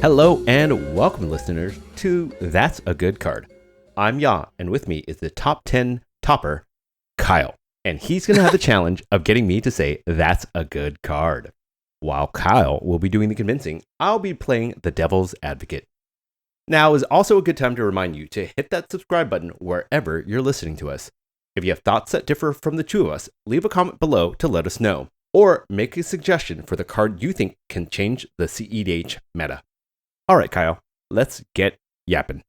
Hello and welcome, listeners, to That's a Good Card. I'm Ya, and with me is the top 10 topper, Kyle. And he's going to have the challenge of getting me to say, that's a good card. While Kyle will be doing the convincing, I'll be playing the devil's advocate. Now is also a good time to remind you to hit that subscribe button wherever you're listening to us. If you have thoughts that differ from the two of us, leave a comment below to let us know. Or make a suggestion for the card you think can change the CEDH meta. All right, Kyle, let's get yapping.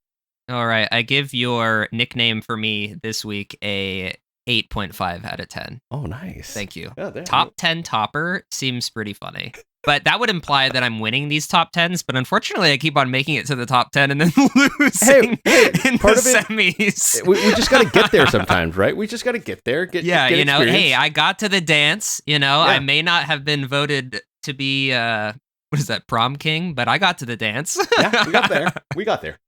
All right, I give your nickname for me this week a 8.5 out of 10. Oh, nice. Thank you. Yeah, top 10 topper seems pretty funny. But that would imply that I'm winning these top 10s, but unfortunately I keep on making it to the top 10 and then losing in the semis. We just got to get there sometimes, right? We just got to get there. Get experience. Hey, I got to the dance, I may not have been voted to be, what is that, prom king, but I got to the dance. Yeah, we got there.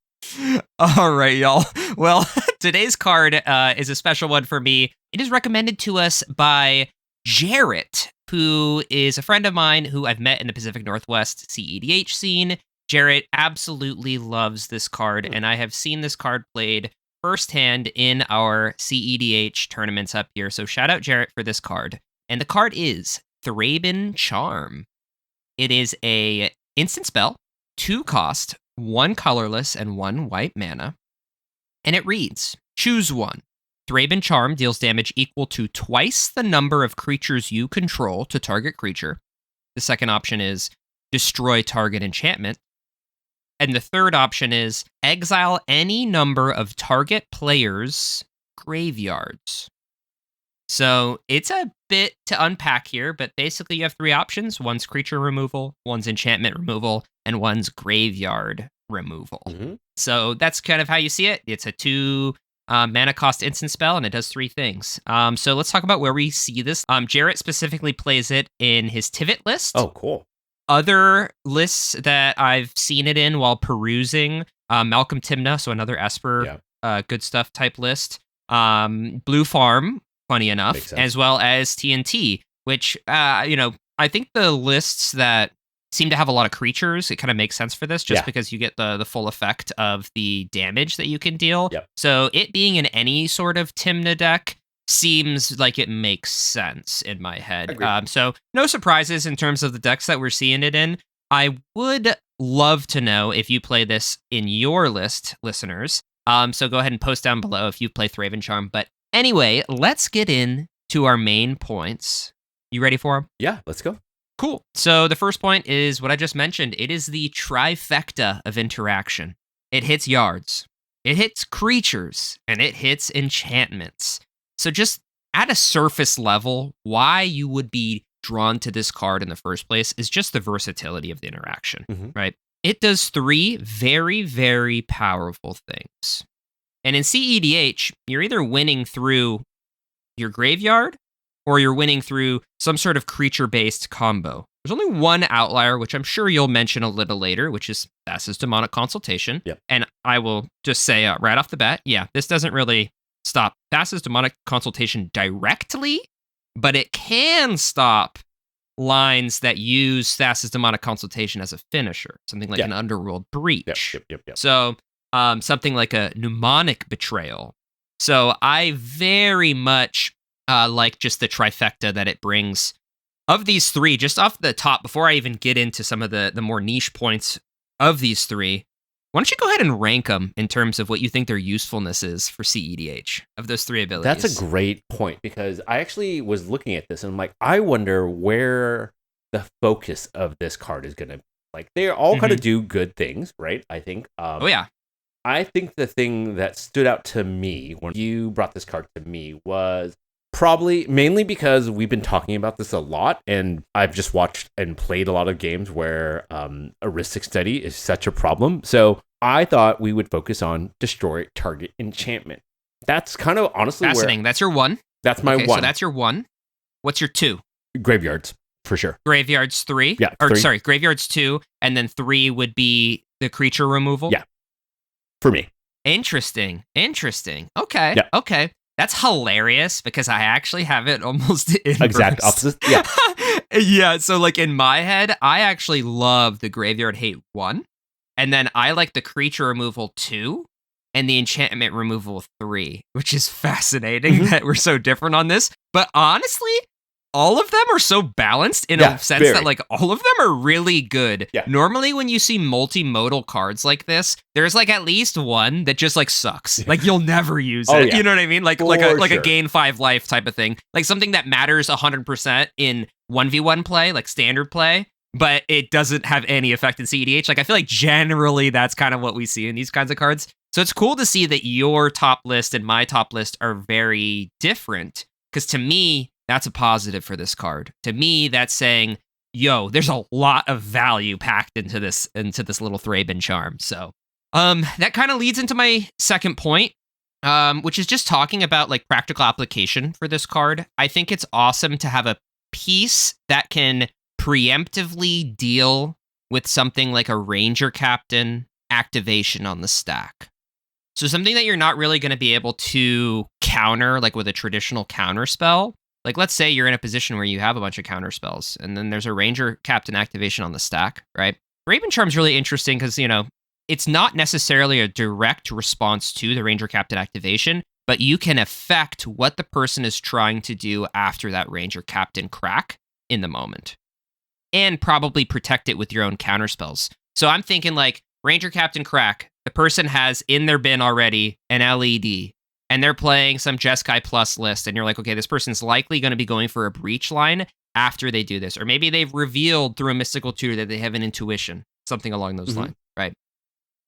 All right, y'all. Well, today's card is a special one for me. It is recommended to us by Jarrett, who is a friend of mine who I've met in the Pacific Northwest CEDH scene. Jarrett absolutely loves this card, and I have seen this card played firsthand in our CEDH tournaments up here. So shout out Jarrett for this card. And the card is Thraben Charm. It is a instant spell, 2 cost, 1 colorless, and 1 white mana. And it reads, choose one. Thraben Charm deals damage equal to twice the number of creatures you control to target creature. The second option is destroy target enchantment. And the third option is exile any number of target players' graveyards. So it's a bit to unpack here, but basically you have 3 options. One's creature removal, one's enchantment removal, and one's graveyard removal. Mm-hmm. So that's kind of how you see it. It's a 2 mana cost instant spell, and it does 3 things. So let's talk about where we see this. Jarrett specifically plays it in his Tivit list. Oh, cool. Other lists that I've seen it in while perusing, Malcolm Timna, so another Esper, good stuff type list. Blue Farm, funny enough, as well as TNT, which, I think the lists that seem to have a lot of creatures, it kind of makes sense for this, just because you get the full effect of the damage that you can deal. Yep. So it being in any sort of Timna deck seems like it makes sense in my head. So no surprises in terms of the decks that we're seeing it in. I would love to know if you play this in your list, listeners. So go ahead and post down below if you play Thraben Charm. But anyway, let's get into our main points. You ready for them? Yeah, let's go. Cool. So the first point is what I just mentioned. It is the trifecta of interaction. It hits yards, it hits creatures, and it hits enchantments. So just at a surface level, why you would be drawn to this card in the first place is just the versatility of the interaction, right? It does 3 very, very powerful things. And in CEDH, you're either winning through your graveyard or you're winning through some sort of creature-based combo. There's only one outlier, which I'm sure you'll mention a little later, which is Thassa's Demonic Consultation. Yep. And I will just say right off the bat, this doesn't really stop Thassa's Demonic Consultation directly, but it can stop lines that use Thassa's Demonic Consultation as a finisher, something like an Underworld Breach. Yep. So something like a Mnemonic Betrayal. So I very much like just the trifecta that it brings. Of these 3, just off the top, before I even get into some of the more niche points of these 3, why don't you go ahead and rank them in terms of what you think their usefulness is for CEDH of those 3 abilities? That's a great point, because I actually was looking at this and I'm like, I wonder where the focus of this card is going to be. Like, they all kind of do good things, right? I think. I think the thing that stood out to me when you brought this card to me was probably mainly because we've been talking about this a lot, and I've just watched and played a lot of games where heuristic study is such a problem. So I thought we would focus on destroy target enchantment. That's kind of honestly fascinating. That's your 1. That's my 1. So that's your 1. What's your 2? Graveyards, for sure. Graveyards 3? Yeah. Or 3. sorry, graveyards 2, and then 3 would be the creature removal? Yeah. For me. Interesting. Okay. Yeah. Okay. That's hilarious because I actually have it almost inverse. Exact opposite. Yeah. Yeah. So like in my head, I actually love the Graveyard Hate 1. And then I like the creature removal 2 and the enchantment removal 3, which is fascinating that we're so different on this. But honestly, all of them are so balanced in a sense that like all of them are really good. Yeah. Normally when you see multimodal cards like this, there's like at least one that just like sucks. Like you'll never use it. Yeah. You know what I mean? Like For a gain 5 life type of thing. Like something that matters 100% in 1v1 play, like standard play, but it doesn't have any effect in CEDH. Like I feel like generally that's kind of what we see in these kinds of cards. So it's cool to see that your top list and my top list are very different. Because to me, that's a positive for this card. To me, that's saying, yo, there's a lot of value packed into this little Thraben Charm. So that kind of leads into my second point, which is just talking about like practical application for this card. I think it's awesome to have a piece that can preemptively deal with something like a Ranger Captain activation on the stack. So something that you're not really going to be able to counter like with a traditional counterspell. Like, let's say you're in a position where you have a bunch of counterspells, and then there's a Ranger Captain activation on the stack, right? Thraben Charm's really interesting because, you know, it's not necessarily a direct response to the Ranger Captain activation, but you can affect what the person is trying to do after that Ranger Captain crack in the moment. And probably protect it with your own counterspells. So I'm thinking, like, Ranger Captain crack, the person has in their bin already an LED, and they're playing some Jeskai Plus list, and you're like, okay, this person's likely going to be going for a breach line after they do this. Or maybe they've revealed through a mystical tutor that they have an intuition, something along those lines, right?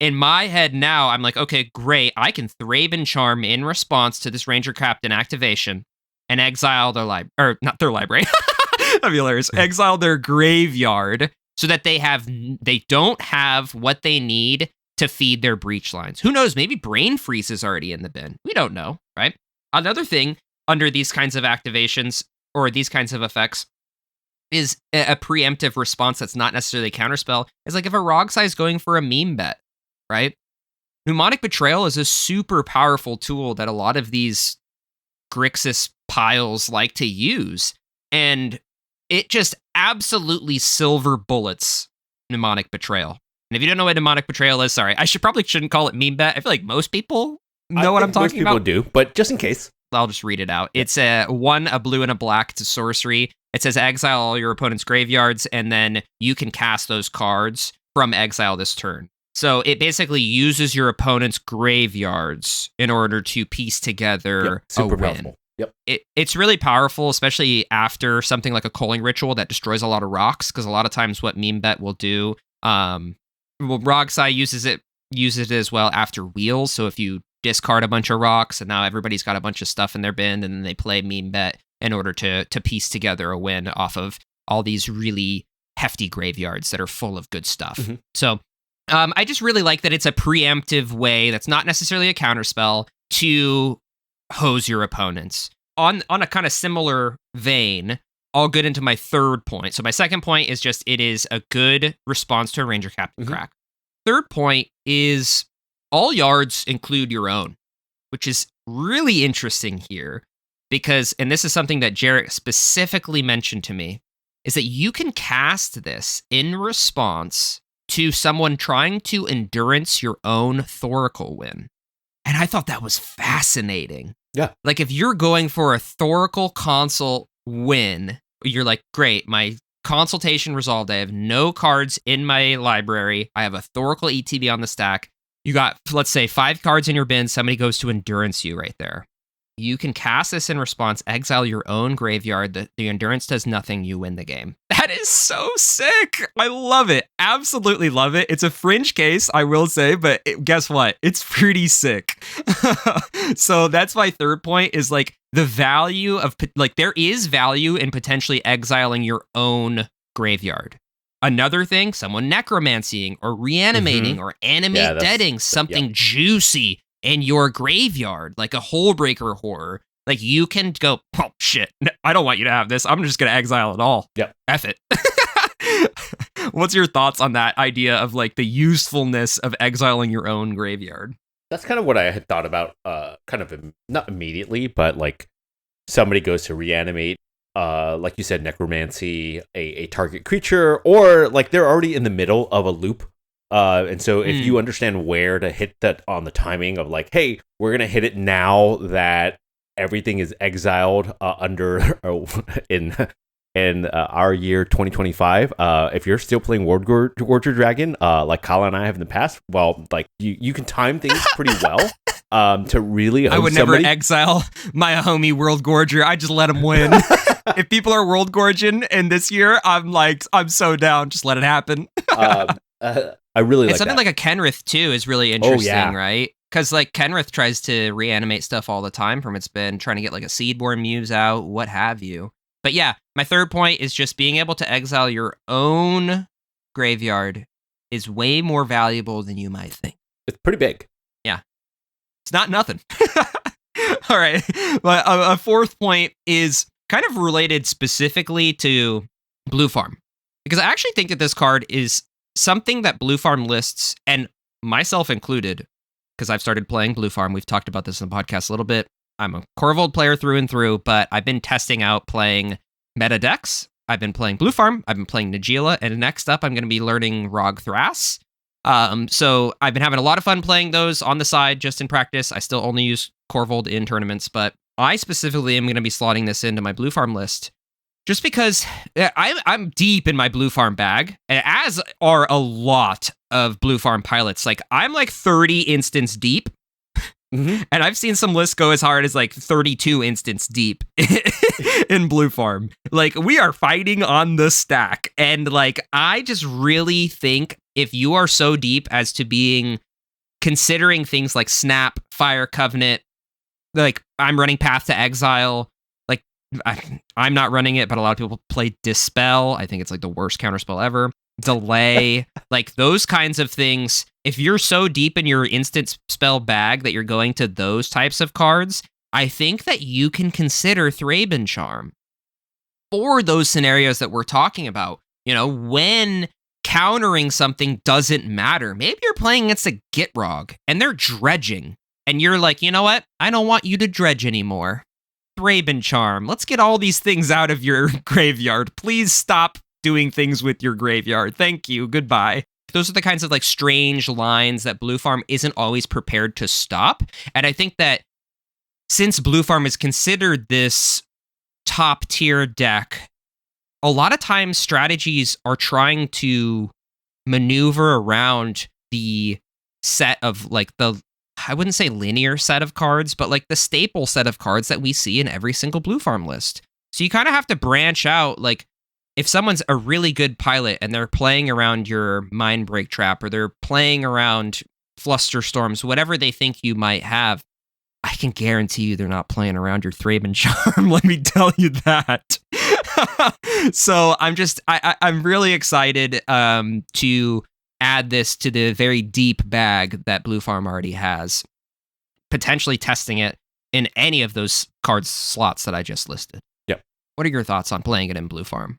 In my head now, I'm like, okay, great. I can Thraben Charm in response to this Ranger Captain activation and exile their library, or not their library. That'd be hilarious. Exile their graveyard so that they don't have what they need to feed their breach lines. Who knows? Maybe Brain Freeze is already in the bin. We don't know, right? Another thing under these kinds of activations or these kinds of effects is a preemptive response that's not necessarily a counterspell. Is like if a Rogsai is going for a meme bet, right? Mnemonic Betrayal is a super powerful tool that a lot of these Grixis piles like to use. And it just absolutely silver bullets Mnemonic Betrayal. And if you don't know what Mnemonic Betrayal is, sorry, I shouldn't call it meme bet. I feel like most people know what I'm talking about. Most people do, but just in case. I'll just read it out. It's a blue and a black to sorcery. It says exile all your opponent's graveyards, and then you can cast those cards from exile this turn. So it basically uses your opponent's graveyards in order to piece together super a win. powerful. Yep. It's really powerful, especially after something like a Culling Ritual that destroys a lot of rocks, because a lot of times what meme bet will do, Rogsai uses it as well after wheels. So if you discard a bunch of rocks and now everybody's got a bunch of stuff in their bin, and then they play meme bet in order to piece together a win off of all these really hefty graveyards that are full of good stuff. So I just really like that it's a preemptive way that's not necessarily a counterspell to hose your opponents. On a kind of similar vein, I'll get into my third point. So my second point is just it is a good response to a Ranger Captain crack. Third point is all yards include your own, which is really interesting here because, and this is something that Jarrett specifically mentioned to me, is that you can cast this in response to someone trying to endurance your own Thoracle win. And I thought that was fascinating. Yeah. Like if you're going for a Thoracle consult win, you're like, great, my consultation resolved. I have no cards in my library. I have a Thoracle ETB on the stack. You got, let's say, 5 cards in your bin. Somebody goes to endurance you right there. You can cast this in response, exile your own graveyard. The endurance does nothing. You win the game. That is so sick. I love it. Absolutely love it. It's a fringe case, I will say, but guess what? It's pretty sick. So that's my third point is like the value of, like, there is value in potentially exiling your own graveyard. Another thing, someone necromancying or reanimating or animate deading something juicy in your graveyard, like a Hullbreaker Horror. Like you can go, oh shit, I don't want you to have this. I'm just going to exile it all. Yep. F it. What's your thoughts on that idea of like the usefulness of exiling your own graveyard? That's kind of what I had thought about, not immediately, but like somebody goes to reanimate, like you said, necromancy, a target creature, or like they're already in the middle of a loop And so if you understand where to hit that on the timing of like, hey, we're gonna hit it now that everything is exiled under in our year 2025. If you're still playing Warrior Dragon, like Kyle and I have in the past, well, like you can time things pretty well. To really, I would never exile my homie World Gorger. I just let him win. If people are World Gorging in this year, I'm so down. Just let it happen. I really like something that. like a Kenrith too is really interesting, right? Because like Kenrith tries to reanimate stuff all the time from its been trying to get like a Seedborn Muse out, what have you. But yeah, my third point is just being able to exile your own graveyard is way more valuable than you might think. It's pretty big. Yeah. It's not nothing. All right. But a fourth point is kind of related specifically to Blue Farm. Because I actually think that this card is something that Blue Farm lists, and myself included, because I've started playing Blue Farm. We've talked about this in the podcast a little bit. I'm a Corvold player through and through, but I've been testing out playing meta decks. I've been playing Blue Farm. I've been playing Najeela, and next up, I'm going to be learning Rog Thras. So I've been having a lot of fun playing those on the side, just in practice. I still only use Corvold in tournaments, but I specifically am going to be slotting this into my Blue Farm list, just because I'm deep in my Blue Farm bag, as are a lot of Blue Farm pilots. Like I'm like 30 instants deep. Mm-hmm. And I've seen some lists go as hard as like 32 instants deep in Blue Farm. Like we are fighting on the stack. And like, I just really think if you are so deep as to being considering things like Snap, Fire Covenant, like I'm running Path to Exile, like I'm not running it, but a lot of people play Dispel. I think it's like the worst counterspell ever. Delay, like those kinds of things. If you're so deep in your instant spell bag that you're going to those types of cards, I think that you can consider Thraben Charm for those scenarios that we're talking about. You know, when countering something doesn't matter. Maybe you're playing against a Gitrog and they're dredging, and you're like, you know what? I don't want you to dredge anymore. Thraben Charm. Let's get all these things out of your graveyard. Please stop doing things with your graveyard. Thank you. Goodbye. Those are the kinds of like strange lines that Blue Farm isn't always prepared to stop. And I think that since Blue Farm is considered this top tier deck, a lot of times strategies are trying to maneuver around the set of like I wouldn't say linear set of cards, but like the staple set of cards that we see in every single Blue Farm list. So you kind of have to branch out. Like if someone's a really good pilot and they're playing around your Mindbreak Trap or they're playing around Flusterstorms, whatever they think you might have, I can guarantee you they're not playing around your Thraben Charm. Let me tell you that. So I'm really excited to add this to the very deep bag that Blue Farm already has, potentially testing it in any of those card slots that I just listed. Yep. What are your thoughts on playing it in Blue Farm?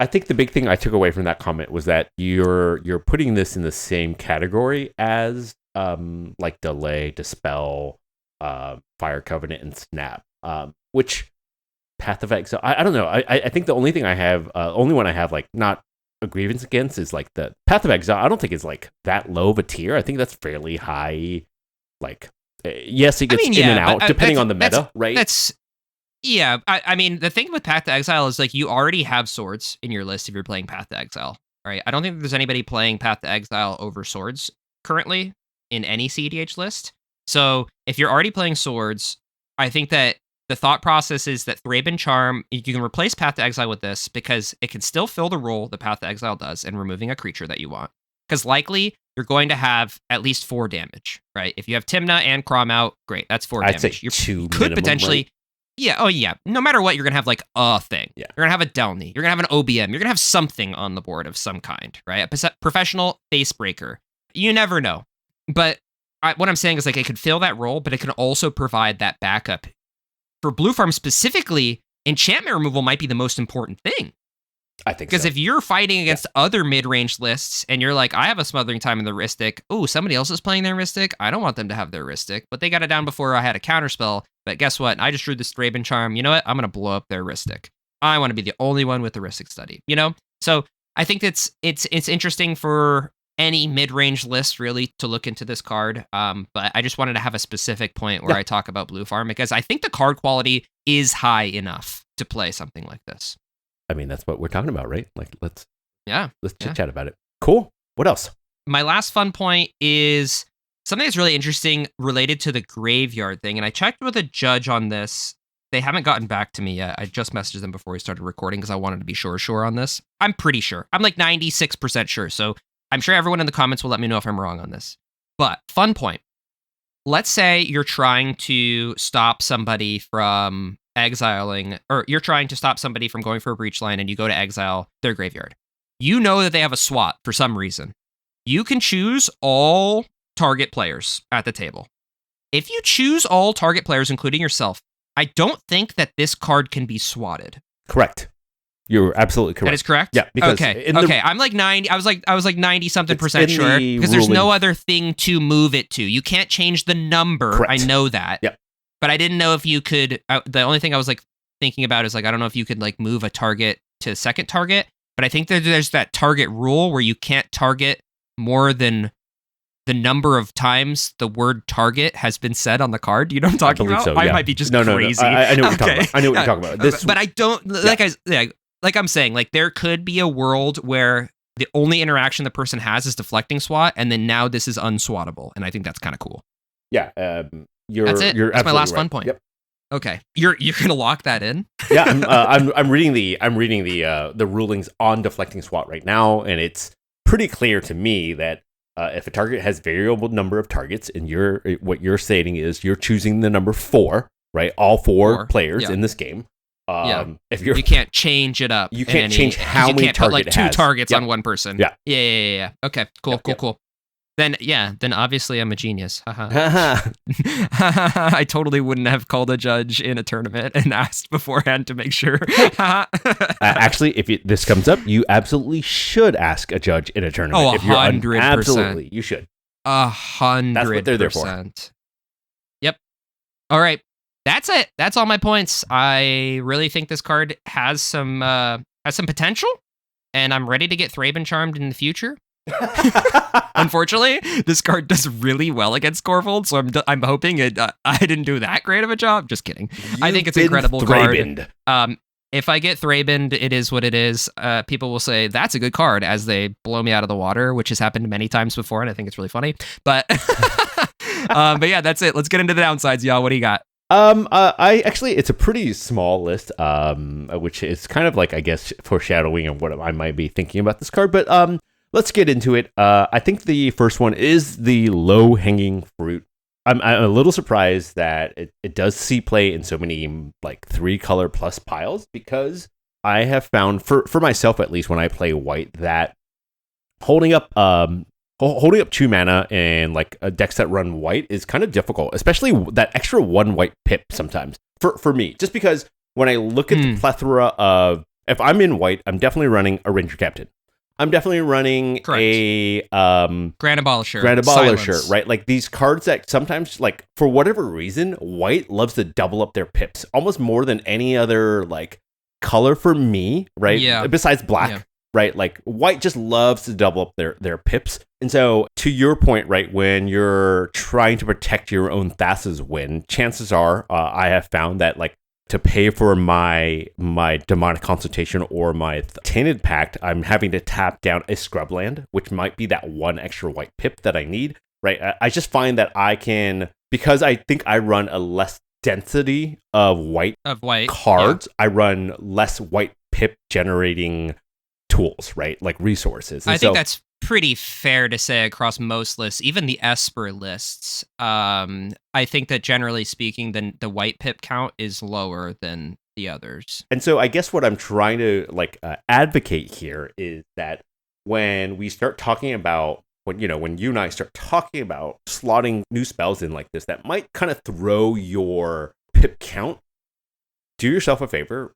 I think the big thing I took away from that comment was that you're putting this in the same category as like Delay, Dispel, Fire Covenant, and Snap, which Path of Exile. I don't know. I think the only thing I have, only one I have like not a grievance against is like the Path of Exile. I don't think it's like that low of a tier. I think that's fairly high. Like, yes, it gets in and out depending on the meta, right? Yeah, I mean, the thing with Path to Exile is like you already have swords in your list if you're playing Path to Exile, right? I don't think there's anybody playing Path to Exile over swords currently in any CEDH list. So if you're already playing swords, I think that the thought process is that Thraben Charm, you can replace Path to Exile with this because it can still fill the role that Path to Exile does in removing a creature that you want. Because likely you're going to have at least 4 damage, right? If you have Timna and Crom out, great, that's 4 damage. I'd say you 2 could minimum, potentially... Right? Yeah, oh yeah. No matter what, you're going to have like a thing. Yeah. You're going to have a Delny. You're going to have an OBM. You're going to have something on the board of some kind, right? A professional face breaker. You never know. But what I'm saying is like it could fill that role, but it can also provide that backup. For Blue Farm specifically, enchantment removal might be the most important thing. I think Because if you're fighting against other mid-range lists and you're like, I have a Smothering Time in the Ristic. Oh, somebody else is playing their Ristic. I don't want them to have their Ristic. But they got it down before I had a Counterspell. But guess what? I just drew this Thraben Charm. You know what? I'm going to blow up their Ristic. I want to be the only one with the Ristic study. You know? So I think it's interesting for any mid-range list really to look into this card. But I just wanted to have a specific point where I talk about Blue Farm because I think the card quality is high enough to play something like this. I mean, that's what we're talking about, right? Like, let's chit chat about it. Cool. What else? My last fun point is something that's really interesting related to the graveyard thing. And I checked with a judge on this. They haven't gotten back to me yet. I just messaged them before we started recording because I wanted to be sure on this. I'm pretty sure. I'm like 96% sure. So I'm sure everyone in the comments will let me know if I'm wrong on this. But fun point. Let's say you're trying to stop somebody from exiling, or you're trying to stop somebody from going for a breach line and you go to exile their graveyard. You know that they have a SWAT for some reason. You can choose all target players at the table. If you choose all target players, including yourself, I don't think that this card can be swatted. Correct. You're absolutely correct. That is correct? Yeah. Because okay. I'm like 90. I was like 90-something% sure because there's no other thing to move it to. You can't change the number. Correct. I know that. Yep. But I didn't know if you could. The only thing I was like thinking about is like I don't know if you could like move a target to second target. But I think that there's that target rule where you can't target more than the number of times the word target has been said on the card. You know what I'm talking about? So, yeah. I might be just crazy. No. I know what you're talking about. I know what you're talking about. This, but I don't like I'm saying, like there could be a world where the only interaction the person has is deflecting SWAT, and then now this is unswattable, and I think that's kind of cool. Yeah, that's it. That's my last fun point. Yep. Okay, you're gonna lock that in? Yeah, I'm reading the rulings on deflecting SWAT right now, and it's pretty clear to me that if a target has variable number of targets, and what you're stating is you're choosing the number 4, right? All four players in this game. If you can't change it up. You can't change how many targets. You can't put like 2 targets on one person. Yeah. Yeah. Okay. Cool. Then obviously I'm a genius. I totally wouldn't have called a judge in a tournament and asked beforehand to make sure. Actually, if this comes up, you absolutely should ask a judge in a tournament. Oh, 100%. Absolutely, you should. 100%. That's what they're there for. Yep. All right. That's it. That's all my points. I really think this card has some potential, and I'm ready to get Thraben Charmed in the future. Unfortunately, this card does really well against Corvold, so I'm hoping I didn't do that great of a job. Just kidding. I think it's an incredible card. If I get Thrabened, it is what it is. People will say that's a good card as they blow me out of the water, which has happened many times before, and I think it's really funny. But yeah, that's it. Let's get into the downsides, y'all. What do you got? It's a pretty small list, which is kind of like, I guess, foreshadowing of what I might be thinking about this card, but let's get into it. I think the first one is the low-hanging fruit. I'm a little surprised that it does see play in so many, like, 3-color plus piles, because I have found, for myself at least, when I play white, that holding up 2 mana and like decks that run white is kind of difficult, especially that extra 1 white pip sometimes for me. Just because when I look at the plethora of, if I'm in white, I'm definitely running a Ranger Captain. I'm definitely running a Grand Abolisher, right? Like these cards that sometimes, like for whatever reason, white loves to double up their pips almost more than any other like color for me, right? Yeah. Besides black. Yeah. Right, like white just loves to double up their pips. And so to your point, right, when you're trying to protect your own Thassa's win, chances are I have found that like to pay for my Demonic Consultation or my Tainted Pact, I'm having to tap down a Scrubland, which might be that 1 extra white pip that I need, right? I just find that I can, because I think I run a less density of white cards, I run less white pip generating tools, right? Like resources. And I think that's pretty fair to say across most lists, even the Esper lists. I think that generally speaking, the white pip count is lower than the others. And so I guess what I'm trying to advocate here is that when we start talking about, when you and I start talking about slotting new spells in like this, that might kind of throw your pip count. Do yourself a favor.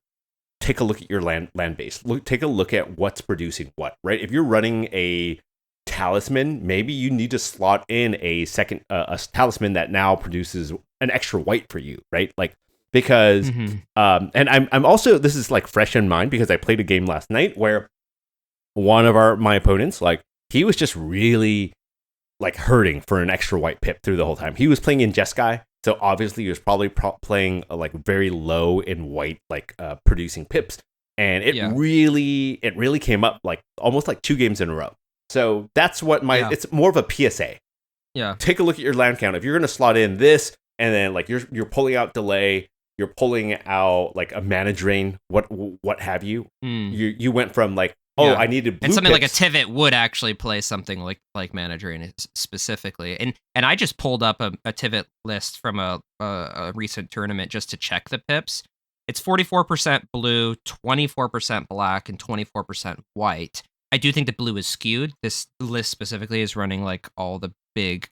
Take a look at your land base. Take a look at what's producing what, right? If you're running a talisman, maybe you need to slot in a second a talisman that now produces an extra white for you, right? Like because and I'm also, this is like fresh in mind because I played a game last night where one of my opponents like he was just really like hurting for an extra white pip through the whole time. He was playing in Jeskai, so obviously he was probably playing like very low in white, like producing pips, and it really came up like almost like 2 games in a row. So that's what it's more of a PSA. Yeah. Take a look at your land count. If you're going to slot in this, and then like you're pulling out delay, you're pulling out like a mana drain, what have you? You went from like, I needed blue and something pips. like a Tivit would actually play something like mana drain specifically. And I just pulled up a Tivit list from a recent tournament just to check the pips. It's 44% blue, 24% black, and 24% white. I do think the blue is skewed. This list specifically is running like all the big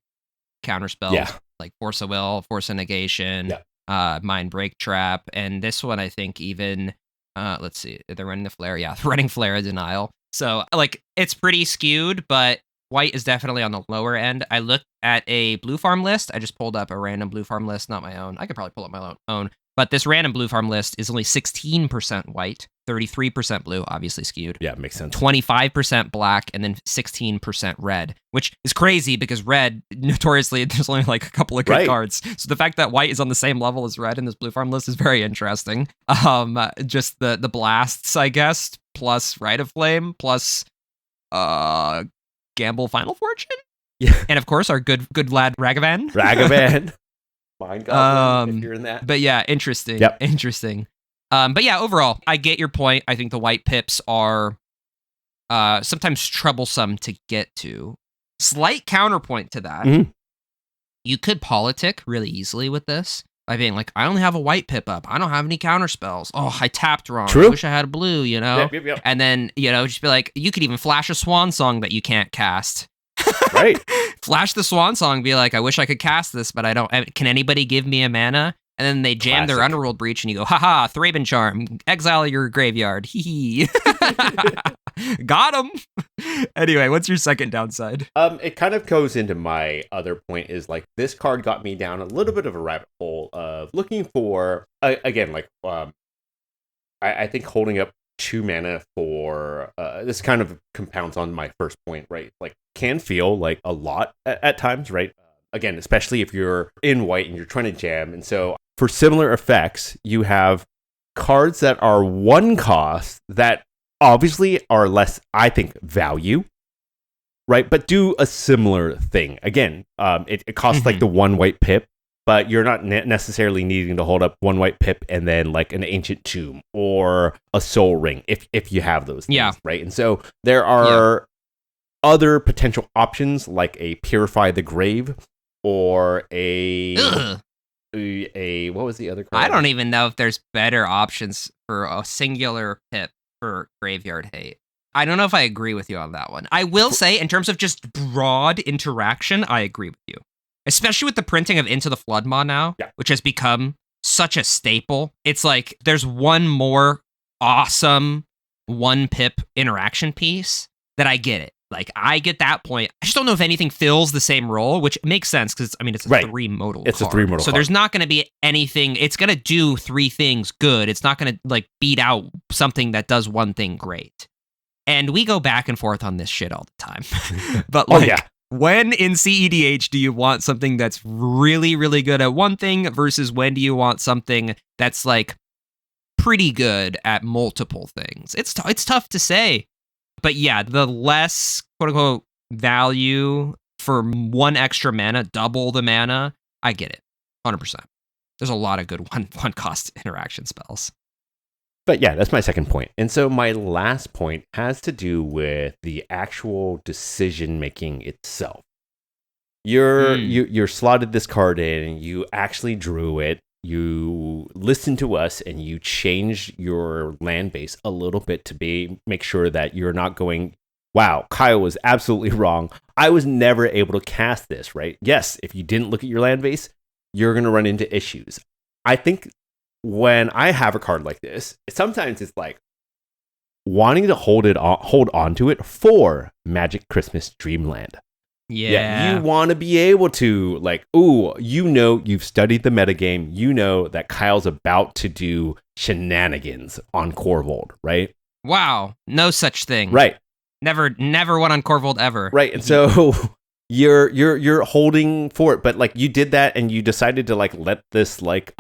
counterspells, like Force of Will, Force of Negation, Mind Break Trap, and this one I think even let's see, they're running the Flare. Yeah, they're running Flare of Denial. So like it's pretty skewed, but white is definitely on the lower end. I looked at a blue farm list. I just pulled up a random blue farm list, not my own. I could probably pull up my own. But this random blue farm list is only 16% white, 33% blue, obviously skewed. Yeah, makes sense. 25% black, and then 16% red, which is crazy because red, notoriously, there's only like a couple of good cards. So the fact that white is on the same level as red in this blue farm list is very interesting. Just the blasts, I guess, plus Rite of Flame, plus Gamble Final Fortune. Yeah. And of course, our good lad Ragavan. Mind Goblin, if you're in that. But yeah, interesting. Yep. Interesting. But yeah, overall, I get your point. I think the white pips are sometimes troublesome to get to. Slight counterpoint to that. You could politic really easily with this by being like, I only have a white pip up. I don't have any counterspells. Oh, I tapped wrong. True. I wish I had a blue, you know? Yep. And then, just be like, you could even flash a Swan Song that you can't cast. Right. Flash the Swan Song, be like, I wish I could cast this, but I don't. Can anybody give me a mana? And then they jam their Underworld Breach, and you go, haha, Thraben Charm, exile your graveyard. Hee hee. Got him. Anyway, what's your second downside? It kind of goes into my other point is like this card got me down a little bit of a rabbit hole of looking for, again, like, I think holding up 2 mana for this kind of compounds on my first point, right? Like can feel like a lot at times, right? Again, especially if you're in white and you're trying to jam. And so for similar effects, you have cards that are 1 cost that obviously are less, I think, value, right? But do a similar thing. Again, it costs like the 1 white pip, but you're not necessarily needing to hold up 1 white pip and then like an Ancient Tomb or a Soul Ring if you have those things, right? And so there are other potential options like a Purify the Grave or a what was the other card? I don't even know if there's better options for a singular pip for Graveyard Hate. I don't know if I agree with you on that one. I will say, in terms of just broad interaction, I agree with you. Especially with the printing of Into the Floodmaw now, which has become such a staple. It's like there's one more awesome 1 pip interaction piece that I get it. Like, I get that point. I just don't know if anything fills the same role, which makes sense because, I mean, it's a 3-modal It's card. a 3-modal So there's not going to be anything. It's going to do 3 things good. It's not going to, like, beat out something that does 1 thing great. And we go back and forth on this shit all the time. But, like, when in CEDH do you want something that's really, really good at 1 thing versus when do you want something that's, like, pretty good at multiple things? It's tough to say. But yeah, the less, quote-unquote, value for 1 extra mana, double the mana, I get it. 100%. There's a lot of good one cost interaction spells. But yeah, that's my second point. And so my last point has to do with the actual decision making itself. You're slotted this card in, you actually drew it, you listened to us, and you changed your land base a little bit to make sure that you're not going, wow, Kyle was absolutely wrong. I was never able to cast this, right? Yes, if you didn't look at your land base, you're going to run into issues. I think when I have a card like this, sometimes it's like wanting to hold on to it for Magic Christmas Dreamland. Yeah, you want to be able to, like, you've studied the metagame. You know that Kyle's about to do shenanigans on Corvold, right? Wow, no such thing. Right. Never one on Corvold ever. Right. And so you're holding for it, but like you did that and you decided to like let this like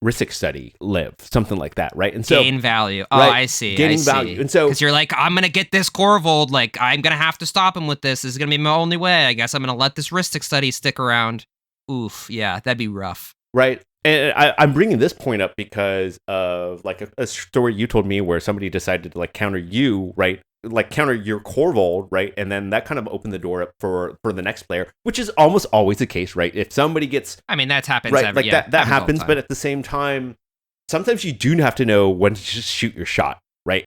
Ristic study live, something like that, right? And so gain value. Oh, right, I see. Gaining value. And so because you're like, I'm gonna get this Corvold, like I'm gonna have to stop him with this. This is gonna be my only way. I guess I'm gonna let this Ristic study stick around. Oof, yeah, that'd be rough. Right. And I'm bringing this point up because of like a story you told me where somebody decided to like counter you, right? Like counter your Corvold, right? And then that kind of opened the door up for the next player, which is almost always the case, right? If somebody gets... I mean, that happens. Right, like that happens, but at the same time, sometimes you do have to know when to just shoot your shot, right?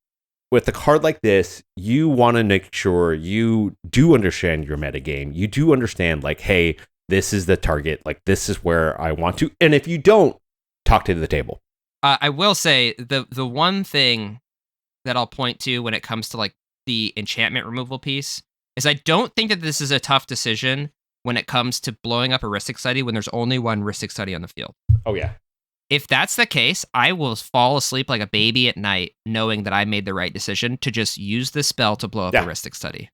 With a card like this, you want to make sure you do understand your metagame. You do understand, like, hey, this is the target. Like, this is where I want to. And if you don't, talk to the table. I will say, the one thing that I'll point to when it comes to, like, the enchantment removal piece is I don't think that this is a tough decision when it comes to blowing up a Ristic study when there's only one Ristic study on the field. Oh, yeah. If that's the case, I will fall asleep like a baby at night knowing that I made the right decision to just use this spell to blow up a Ristic study.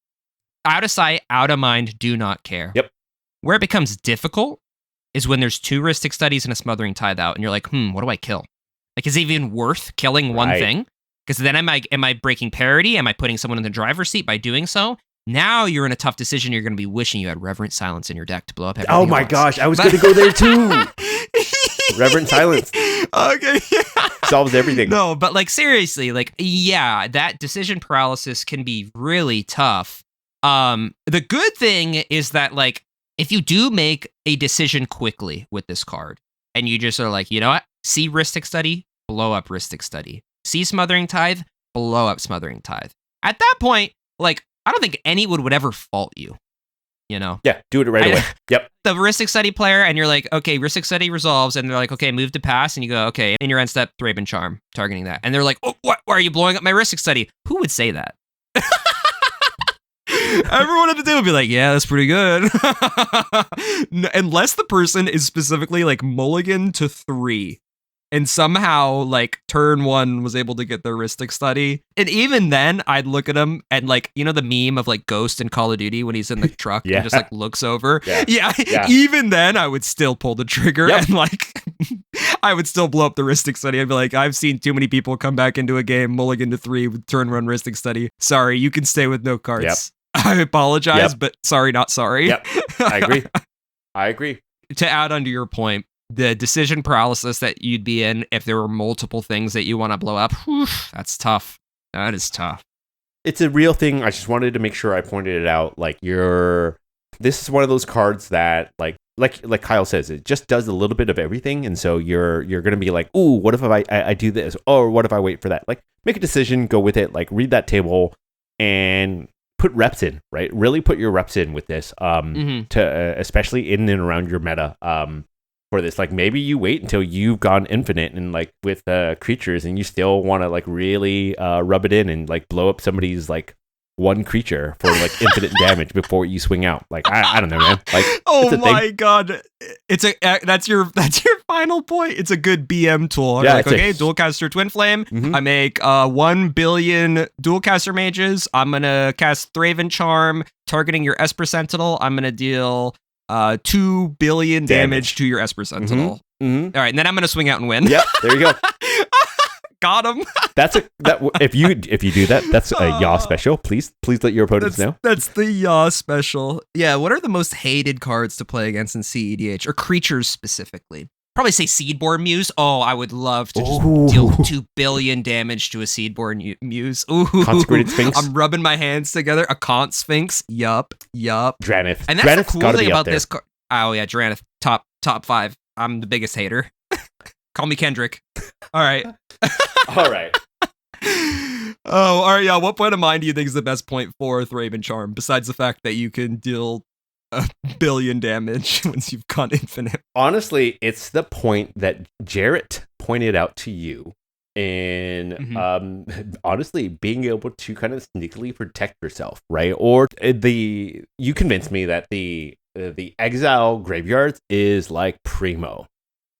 Out of sight, out of mind, do not care. Yep. Where it becomes difficult is when there's two Ristic studies and a Smothering Tithe out, and you're like, what do I kill? Like, is it even worth killing one thing? Because then am I breaking parity? Am I putting someone in the driver's seat by doing so? Now you're in a tough decision. You're going to be wishing you had Reverent Silence in your deck to blow up everything. Oh my gosh, I was going to go there too. Reverent Silence. Okay. Solves everything. No, but like seriously, like, yeah, that decision paralysis can be really tough. The good thing is that, like, if you do make a decision quickly with this card and you just are like, you know what? See Ristic Study, blow up Ristic Study. See Smothering Tithe, blow up Smothering Tithe. At that point, like, I don't think anyone would ever fault you, you know? Yeah, do it right away. Yep. The Ristic Study player, and you're like, okay, Ristic Study resolves, and they're like, okay, move to pass, and you go, okay, in your end step, Thraben Charm, targeting that. And they're like, oh, why are you blowing up my Ristic Study? Who would say that? Everyone at the table would be like, yeah, that's pretty good. Unless the person is specifically like mulligan to 3. And somehow, like, turn 1 was able to get the Ristic Study. And even then, I'd look at him and, like, you know the meme of, like, Ghost in Call of Duty when he's in the truck and just, like, looks over? Yeah. Even then, I would still pull the trigger and, like, I would still blow up the Ristic Study. I'd be like, I've seen too many people come back into a game, mulligan to 3 with turn 1 Ristic Study. Sorry, you can stay with no cards. I apologize, but sorry, not sorry. Yep. I agree. To add onto your point, the decision paralysis that you'd be in if there were multiple things that you want to blow up, that's tough. That is tough. It's a real thing. I just wanted to make sure I pointed it out. Like, this is one of those cards that, like Kyle says, it just does a little bit of everything. And so you're going to be like, ooh, what if I do this? Or what if I wait for that? Like, make a decision, go with it, like, read that table and put reps in, right? Really put your reps in with this, to especially in and around your meta. For this, like, maybe you wait until you've gone infinite and like with creatures, and you still want to like really rub it in and like blow up somebody's like one creature for like infinite damage before you swing out. Like, I don't know, man. Like, oh my god, it's that's your final point. It's a good BM tool. Yeah, like, okay, Dualcaster Twin Flame. I make 1 billion Dualcaster mages. I'm gonna cast Thraben Charm, targeting your Esper Sentinel. I'm gonna deal 2 billion damage to your Esper Sentinel. All right, and then I'm gonna swing out and win. Yep, there you go. Got him. If you do that, that's a yaw special. Please let your opponents know. That's the yaw special. Yeah. What are the most hated cards to play against in CEDH, or creatures specifically? Probably say Seedborn Muse. Oh, I would love to just deal 2 billion damage to a Seedborn Muse. Ooh. Consecrated Sphinx. I'm rubbing my hands together. A Cont Sphinx. Yup. Dranith. And that's the cool thing about this card. Oh yeah, Dranith. Top 5. I'm the biggest hater. Call me Kendrick. All right. All right. Oh, all right. Yeah. What point of mind do you think is the best point for Thraben Charm, besides the fact that you can deal 1 billion damage once you've gone infinite? Honestly, it's the point that Jarrett pointed out to you, and honestly, being able to kind of sneakily protect yourself, right? Or you convinced me that the exile graveyards is like primo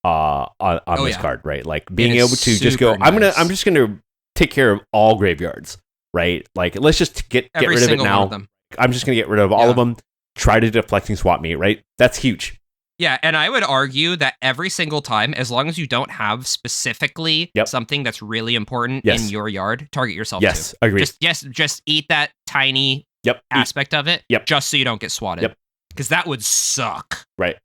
on this card, right? Like being able to just go, nice. I'm just gonna take care of all graveyards. right? Like, let's just get Every rid of it single one now. of them. I'm just going to get rid of all of them. Try to deflecting swap meet, right? That's huge. Yeah, and I would argue that every single time, as long as you don't have specifically something that's really important in your yard, target yourself Yes, to. agree. Just eat that tiny aspect of it, just so you don't get swatted. Because that would suck. Right.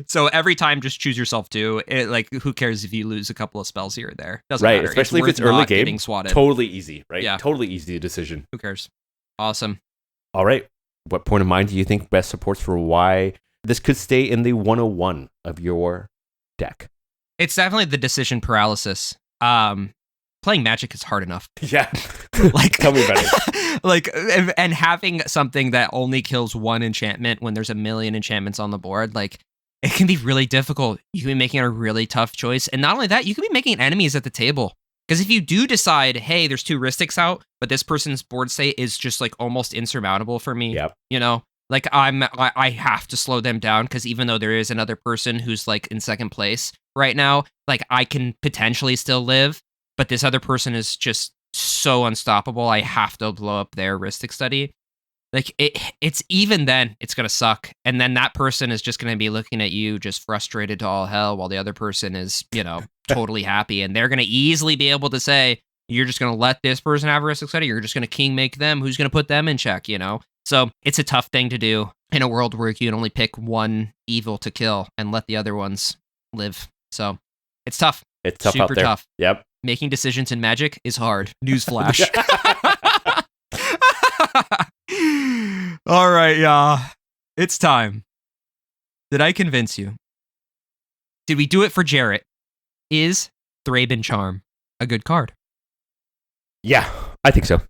So every time, just choose yourself to. Like, who cares if you lose a couple of spells here or there? Doesn't matter. Especially if it's early game. Getting swatted. Totally easy, right? Yeah. Totally easy decision. Who cares? Awesome. All right. What point of mind do you think best supports for why this could stay in the 101 of your deck? It's definitely the decision paralysis. Playing Magic is hard enough. Yeah. Like, tell me about it. Like, and having something that only kills one enchantment when there's a million enchantments on the board, like, it can be really difficult. You can be making a really tough choice. And not only that, you can be making enemies at the table. Because if you do decide, hey, there's 2 Ristics out, but this person's board state is just like almost insurmountable for me, you know, like I have to slow them down, because even though there is another person who's like in second place right now, like I can potentially still live, but this other person is just so unstoppable. I have to blow up their Ristic study. Like it's even then it's going to suck. And then that person is just going to be looking at you just frustrated to all hell, while the other person is, you know, totally happy. And they're going to easily be able to say, you're just going to let this person have a Ristic study. You're just going to king make them. Who's going to put them in check, you know? So it's a tough thing to do in a world where you can only pick one evil to kill and let the other ones live. So it's tough. It's tough Super out there. tough. Yep. Making decisions in Magic is hard. Newsflash. All right, y'all. It's time. Did I convince you? Did we do it for Jarrett? Is Thraben Charm a good card? Yeah, I think so.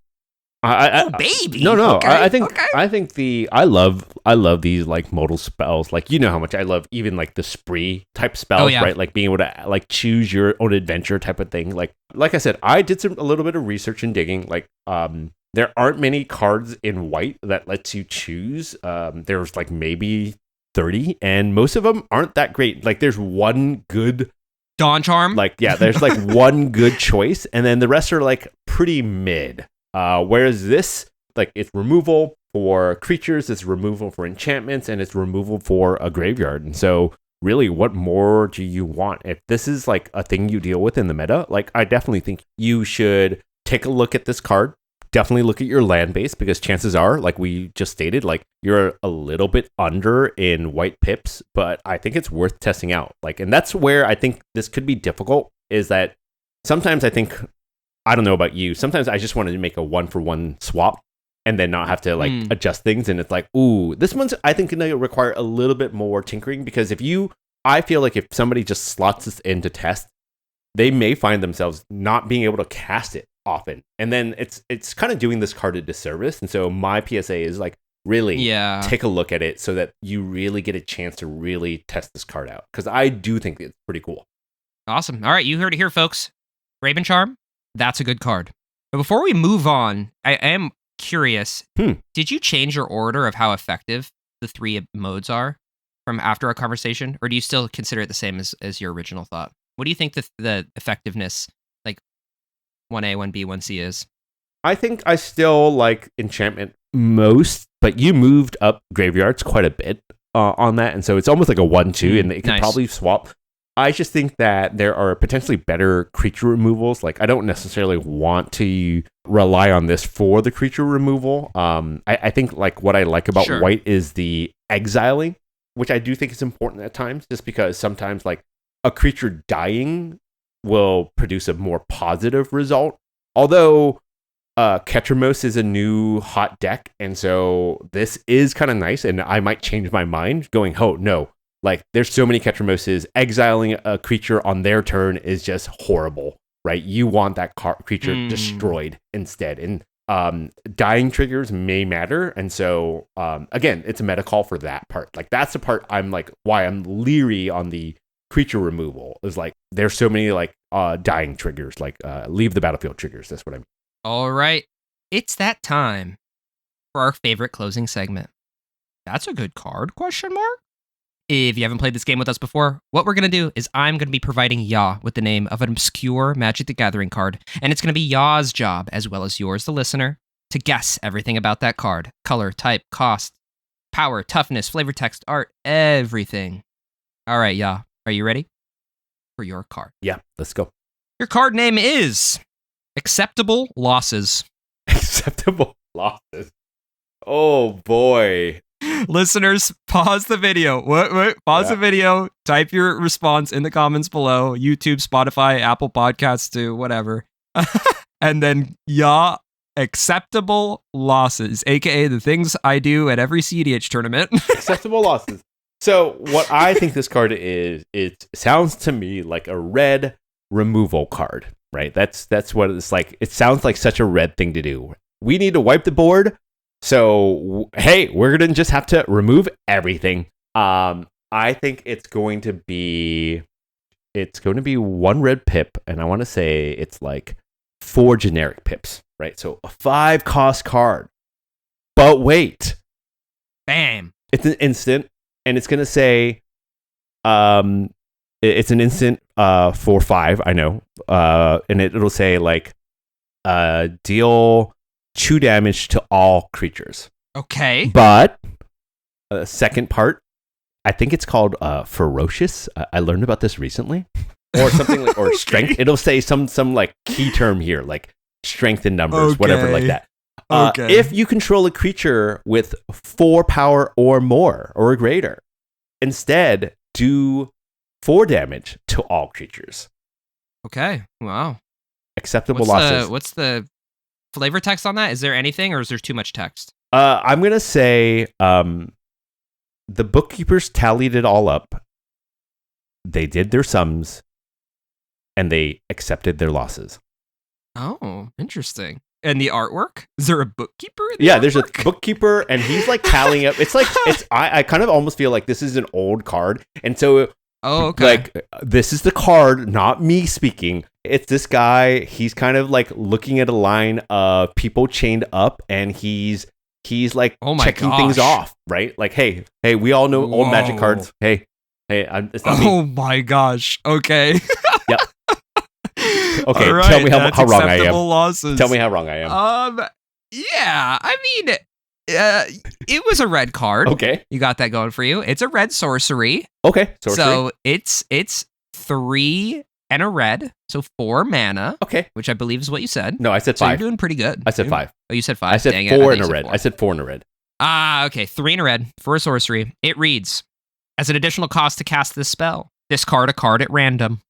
Baby. No. Okay, I think I love these like modal spells. Like, you know how much I love even like the spree type spells, right? Like being able to like choose your own adventure type of thing. Like I said, I did a little bit of research and digging. Like there aren't many cards in white that lets you choose. There's like maybe 30, and most of them aren't that great. Like there's one good Dawn Charm. Like, yeah, there's like one good choice, and then the rest are like pretty mid. Whereas this, like, it's removal for creatures, it's removal for enchantments, and it's removal for a graveyard. And so, really, what more do you want? If this is like a thing you deal with in the meta, like, I definitely think you should take a look at this card. Definitely look at your land base, because chances are, like we just stated, like you're a little bit under in white pips, but I think it's worth testing out. Like, and that's where I think this could be difficult, is that sometimes I think, I don't know about you, sometimes I just wanted to make a 1-for-1 swap and then not have to like adjust things. And it's like, ooh, this one's, I think, going to require a little bit more tinkering, because I feel like if somebody just slots this in to test, they may find themselves not being able to cast it often, and then it's kind of doing this card a disservice. And so my PSA is like, really take a look at it so that you really get a chance to really test this card out, because I do think it's pretty cool. Awesome. All right, you heard it here, folks. Thraben Charm, that's a good card. But before we move on, I am curious, did you change your order of how effective the 3 modes are from after our conversation, or do you still consider it the same as your original thought? What do you think the effectiveness, like 1A, 1B, 1C is? I think I still like enchantment most, but you moved up graveyards quite a bit on that, and so it's almost like a 1-2, and it can probably swap. I just think that there are potentially better creature removals. Like, I don't necessarily want to rely on this for the creature removal. I think like what I like about white is the exiling, which I do think is important at times, just because sometimes like a creature dying will produce a more positive result. Although Ketramos is a new hot deck, and so this is kind of nice, and I might change my mind going, oh, no. Like, there's so many Ketramoses. Exiling a creature on their turn is just horrible, right? You want that creature destroyed instead. And dying triggers may matter. And so, again, it's a meta call for that part. Like, that's the part I'm like, why I'm leery on the creature removal, is like, there's so many like dying triggers, like leave the battlefield triggers. That's what I mean. All right. It's that time for our favorite closing segment. That's a good card, question mark? If you haven't played this game with us before, what we're going to do is I'm going to be providing Ya with the name of an obscure Magic the Gathering card, and it's going to be Ya's job, as well as yours, the listener, to guess everything about that card. Color, type, cost, power, toughness, flavor text, art, everything. All right, Ya, are you ready for your card? Yeah, let's go. Your card name is Acceptable Losses. Acceptable losses. Oh, boy. Listeners, pause the video. Pause the video. Type your response in the comments below. YouTube, Spotify, Apple Podcasts, too, whatever. And then, acceptable losses, aka the things I do at every CEDH tournament. Acceptable losses. So, what I think this card is, it sounds to me like a red removal card, right? That's what it's like. It sounds like such a red thing to do. We need to wipe the board. So, hey, we're going to just have to remove everything. I think it's going to be one red pip, and I want to say it's like 4 generic pips, right? So, a 5-cost card. But wait. Bam. It's an instant, and it's going to say it's an instant for 5, I know. And it'll say like deal 2 damage to all creatures. Okay. But second part, I think it's called ferocious. I learned about this recently, or something like, or okay. Strength. It'll say some like key term here, like strength in numbers, whatever like that. Okay. If you control a creature with 4 power or more or greater, instead do 4 damage to all creatures. Okay. Wow. Acceptable losses. What's the flavor text on that? Is there anything, or is there too much text? I'm gonna say the bookkeepers tallied it all up. They did their sums, and they accepted their losses. Oh, interesting. And the artwork? Is there a bookkeeper? There's a bookkeeper, and he's like tallying up. It's like I kind of almost feel like this is an old card, and so. Oh, okay. Like, this is the card, not me speaking. It's this guy. He's kind of like looking at a line of people chained up, and he's like checking things off, right? Like, hey, we all know old Magic cards. Hey, it's not me. Oh my gosh. Okay. Yep. Okay, right, tell me how wrong I am. Losses. Tell me how wrong I am. Yeah, I mean, it was a red card. Okay. You got that going for you. It's a red sorcery. Okay. Sorcery. So it's 3 and a red, so 4 mana. Okay. Which I believe is what you said. No, I said 5. So you're doing pretty good. I said 5. Oh, you said 5. I said Dang 4 and a said red. 4. I said 4 and a red. Okay. 3 and a red for a sorcery. It reads, as an additional cost to cast this spell, discard a card at random.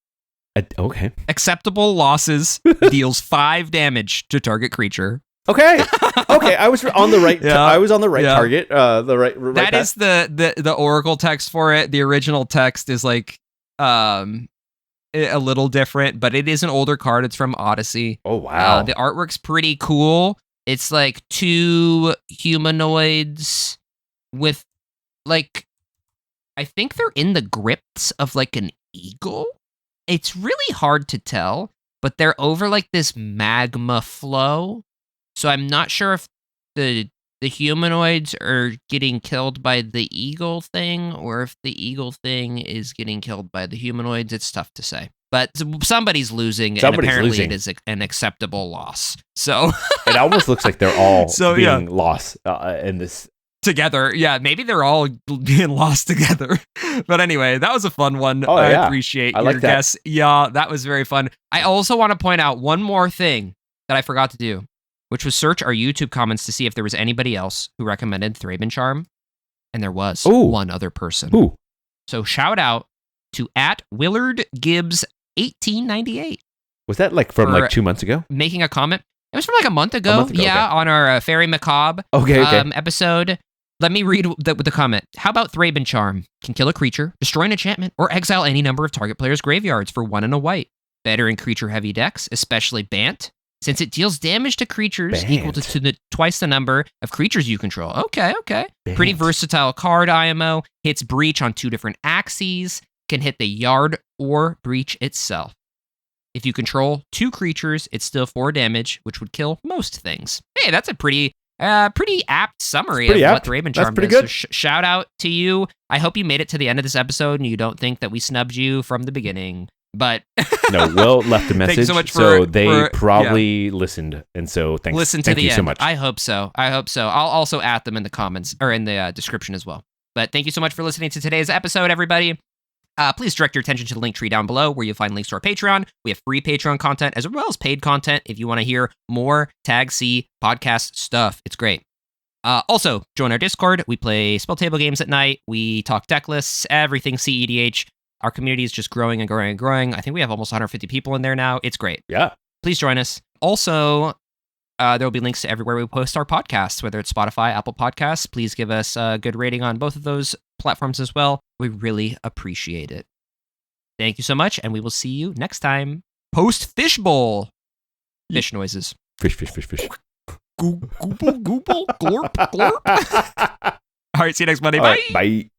Okay. Acceptable losses deals 5 damage to target creature. Okay. I was on the right. I was on the right target. The right. That is the Oracle text for it. The original text is like a little different, but it is an older card. It's from Odyssey. Oh wow. The artwork's pretty cool. It's like 2 humanoids with like, I think they're in the grips of like an eagle. It's really hard to tell, but they're over like this magma flow. So I'm not sure if the humanoids are getting killed by the eagle thing, or if the eagle thing is getting killed by the humanoids. It's tough to say. But somebody's losing, and apparently it is an acceptable loss. So it almost looks like they're all being lost in this. Together. Yeah, maybe they're all being lost together. But anyway, that was a fun one. Oh, I appreciate your like guess. Yeah, that was very fun. I also want to point out one more thing that I forgot to do, which was search our YouTube comments to see if there was anybody else who recommended Thraben Charm. And there was one other person. Ooh. So shout out to @WillardGibbs1898. Was that like from like 2 months ago? Making a comment. It was from like a month ago. Yeah, okay. On our Fairy Macabre episode. Let me read the comment. How about Thraben Charm? Can kill a creature, destroy an enchantment, or exile any number of target players' graveyards for 1 and a white. Better in creature-heavy decks, especially Bant, since it deals damage to creatures equal to twice the number of creatures you control. Okay. Bant. Pretty versatile card, IMO. Hits Breach on 2 different axes. Can hit the yard or Breach itself. If you control 2 creatures, it's still 4 damage, which would kill most things. Hey, that's a pretty pretty apt summary Pretty of apt. what Thraben That's Charm pretty does. good. So shout out to you. I hope you made it to the end of this episode and you don't think that we snubbed you from the beginning. But No, Will left a message, Thank you so much so for- they for- probably listened, and so thanks. listen to Thank the you end. so much. I hope so. I'll also add them in the comments or in the description as well. But thank you so much for listening to today's episode, everybody. Please direct your attention to the link tree down below where you'll find links to our Patreon. We have free Patreon content as well as paid content if you want to hear more Tag C podcast stuff. It's great. Also, join our Discord. We play spell table games at night. We talk deck lists, everything CEDH. Our community is just growing and growing and growing. I think we have almost 150 people in there now. It's great. Yeah. Please join us. Also, there will be links to everywhere we post our podcasts, whether it's Spotify, Apple Podcasts. Please give us a good rating on both of those platforms as well. We really appreciate it. Thank you so much, and we will see you next time. Post Fish Bowl. Fish noises. Fish, fish, fish, fish. Google, glorp, glorp. All right, see you next Monday. All Bye. right, bye.